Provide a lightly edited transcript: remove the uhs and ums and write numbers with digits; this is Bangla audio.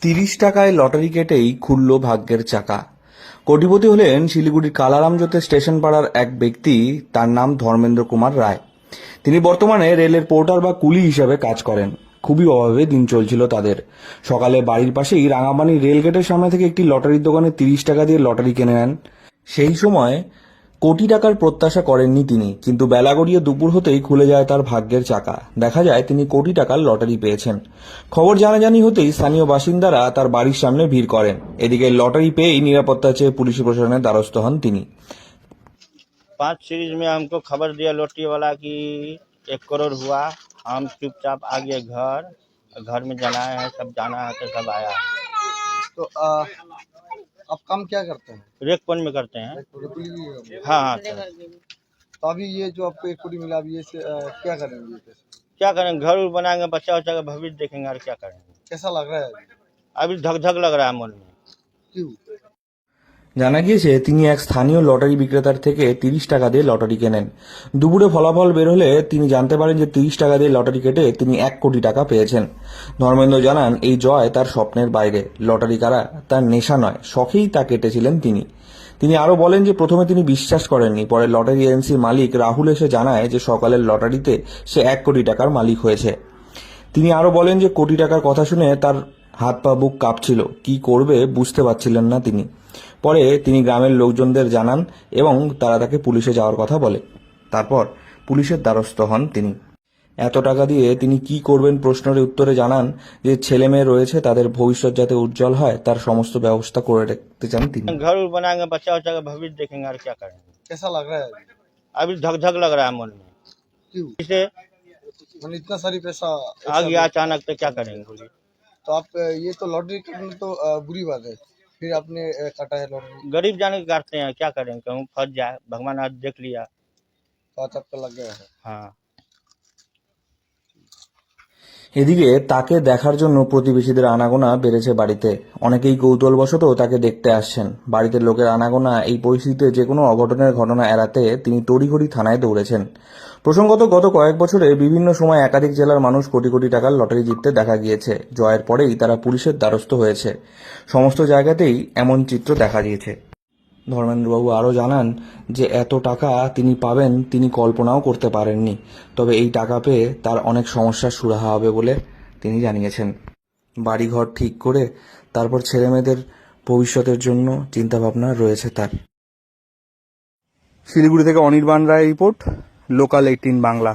৩০ টাকায় লটারি কেটেই খুলল ভাগ্যের চাকা। কোটিপতি হলেন শিলিগুড়ির কালারামজোতে স্টেশন পাড়ার এক ব্যক্তি, তার নাম ধর্মেন্দ্র কুমার রায়। তিনি বর্তমানে রেলের পোর্টার বা কুলি হিসাবে কাজ করেন। খুবই অভাবে দিন চলছিল তাদের। সকালে বাড়ির পাশেই রাঙামানি রেলগেটের সামনে থেকে একটি লটারির দোকানে ৩০ টাকা দিয়ে লটারি কিনে নেন। সেই সময় কোটি টাকার প্রত্যাশা করেননি তিনি, কিন্তু বেলা গড়িয়ে দুপুর হতেই খুলে যায় তার ভাগ্যের চাকা। দেখা যায় তিনি কোটি টাকার লটারি পেয়েছেন। খবর জানাজানি হতেই স্থানীয় বাসিন্দারা তার বাড়ির সামনে ভিড় করেন। এদিকে লটারি পেয়েই নিরাপত্তা চেয়ে পুলিশ প্রশাসনের দ্বারস্থ হন তিনি। 5 सीरीज में हमको खबर दिया लॉटरी वाला कि 1 करोड़ हुआ। हम चुपचाप आ गए घर में जलाए हैं, सब जाना है तो सब आया है। तो आप काम क्या करते हैं? रेकपन में करते हैं। हाँ हाँ सर। तो अभी ये जो आपको 1 कोटी मिला, अभी ये से क्या करेंगे ये पैसे? क्या करेंगे, घर उर बनाएंगे, बच्चा उच्चा का भविष्य देखेंगे और क्या करेंगे। कैसा लग रहा है अभी धक धक लग रहा है मन में। क्यों? জানা গিয়েছে তিনি এক স্থানীয় লটারি বিক্রেতার থেকে ৩০ টাকা দিয়ে লটারি কেনেন। দুপুরে ফলাফল বের হলে তিনি জানতে পারেন যে ৩০ টাকা দিয়ে লটারি কেটে তিনি ১ কোটি টাকা পেয়েছেন। ধর্মেন্দ্র জানান, এই জয় তার স্বপ্নের বাইরে। লটারি কারা তার নেশা নয়, শখেই তা কেটেছিলেন তিনি। তিনি আরও বলেন যে প্রথমে তিনি বিশ্বাস করেননি, পরে লটারি এজেন্সির মালিক রাহুল এসে জানায় যে সকালের লটারিতে সে ১ কোটি টাকার মালিক হয়েছে। তিনি আরও বলেন যে কোটি টাকার কথা শুনে তার হাত পা বুক কাঁপছিল, কি করবে বুঝতে পারছিলেন না তিনি। পরে তিনি গ্রামের লোকজনদের জানান এবং তারা তাকে পুলিশে যাওয়ার কথা বলে। তারপর পুলিশের দ্বারস্থ হন তিনি। এত টাকা দিয়ে তিনি কি করবেন প্রশ্নের উত্তরে জানান যে ছেলে মেয়ে রয়েছে, তাদের ভবিষ্যৎ যাতে উজ্জ্বল হয় তার সমস্ত ব্যবস্থা করে রাখতে চান তিনি। घर उर बनाएंगे, बच्चा उच्चा का भविष्य देखेंगे और क्या करेंगे। कैसा लग रहा है अभी धक धक लग रहा है मन में। क्यों? इसे मतलब इतना सारी पैसा आ गया अचानक तो क्या करेंगे बोलिए। तो आप ये तो लॉटरी काटना तो बुरी बात है, फिर आपने काटा है लॉटरी गरीब जाने के काटते हैं, क्या करेंगे, कहूँ फंस जाए, भगवान आज देख लिया। तो आज आपका लग गया है। हाँ এদিকে তাকে দেখার জন্য প্রতিবেশীদের আনাগোনা বেড়েছে বাড়িতে। অনেকেই কৌতূহলবশত তাকে দেখতে আসছেন। বাড়িতে লোকের আনাগোনা এই পরিস্থিতিতে যে কোনো অঘটনের ঘটনা এড়াতে তিনি তড়িঘড়ি থানায় দৌড়েছেন। প্রসঙ্গত, গত কয়েক বছরে বিভিন্ন সময় একাধিক জেলার মানুষ কোটি কোটি টাকার লটারি জিততে দেখা গিয়েছে। জয়ের পরেই তারা পুলিশের দ্বারস্থ হয়েছে। সমস্ত জায়গাতেই এমন চিত্র দেখা দিয়েছে। ধর্মেন্দ্রবাবু আরও জানান যে এত টাকা তিনি পাবেন তিনি কল্পনাও করতে পারেননি। তবে এই টাকা পেয়ে তার অনেক সমস্যার সুরাহা হবে বলে তিনি জানিয়েছেন। বাড়িঘর ঠিক করে তারপর ছেলেমেয়েদের ভবিষ্যতের জন্য চিন্তাভাবনা রয়েছে তার। শিলিগুড়ি থেকে অনির্বাণ রায় রিপোর্ট, লোকাল 18 বাংলা।